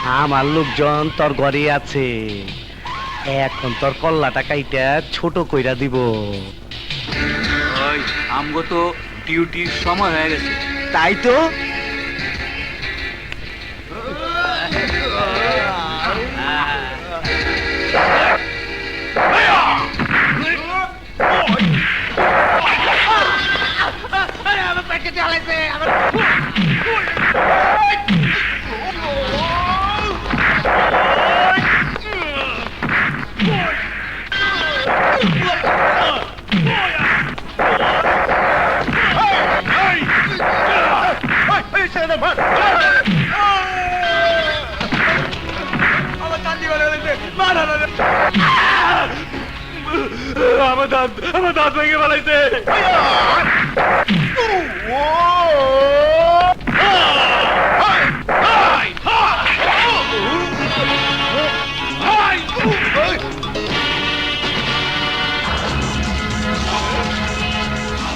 আমার লোকজন তোর ঘরে আছে, এখন তোর কল্লাটা কাইটা ছোট কইরা দিব। ওই আমগো তো ডিউটির সময় হয়ে গেছে। তাই তো আমার দাঁত ভেঙে ফেলাইছে।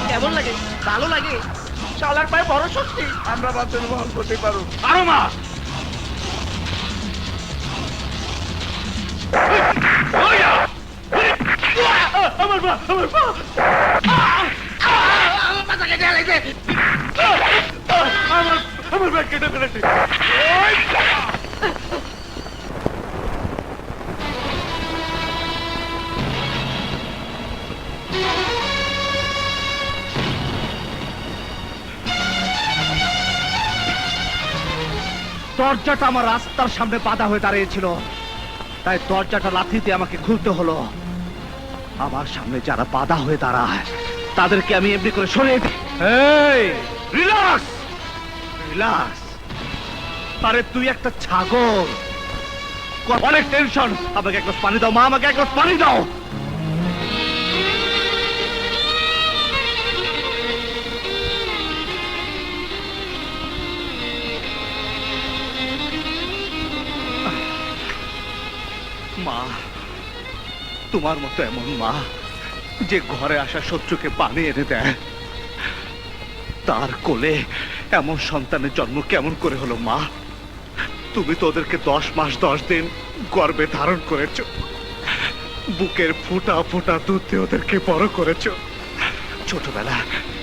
কেমন লাগে? ভালো লাগে। শালার পায়ে বড় শক্তি। আমরা বাঁচতে বহন করতে পারো। আরো মা আমার পা, আমার পা। আমার ব্যাগ কেটে ফেলেছে। দরজাটা আমার রাস্তার সামনে বাধা হয়ে দাঁড়িয়েছিল, তাই দরজাটা লাথি দিয়ে আমাকে খুলতে হলো। আমার সামনে যারা বাধা হয়ে দাঁড়ায় তাদেরকে আমি এমনি করে সরিয়ে দিই। এই রিল্যাক্স, রিল্যাক্স। আরে তুই একটা ছাগল, অনেক টেনশন। আমাকে এক গ্লাস পানি দাও মা, আমাকে এক গ্লাস পানি দাও। মা, তোমার মতো এমন মা যে ঘরে আসা শত্রুকে পানি এনে দেয়, তার কোলে এমন সন্তানের জন্ম কেমন করে হলো মা? তুমি তো ওদেরকে 10 মাস 10 দিন গর্ভে ধারণ করেছ, বুকের ফোঁটা ফোঁটা দুধ দিয়ে ওদেরকে বড় করেছ।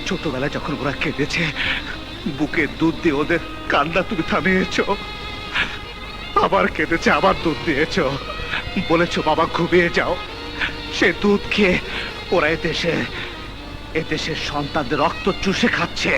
ছোটবেলা যখন ওরা কেঁদেছে, বুকের দুধ দিয়ে ওদের কান্না তুমি থামিয়েছ। আবার কেঁদেছে, আবার দুধ দিয়েছ, বলেছ বাবা ঘুমিয়ে যাও। সে দুধ খেয়ে ওরা এদেশের সন্তানদের রক্ত চুষে খাচ্ছে।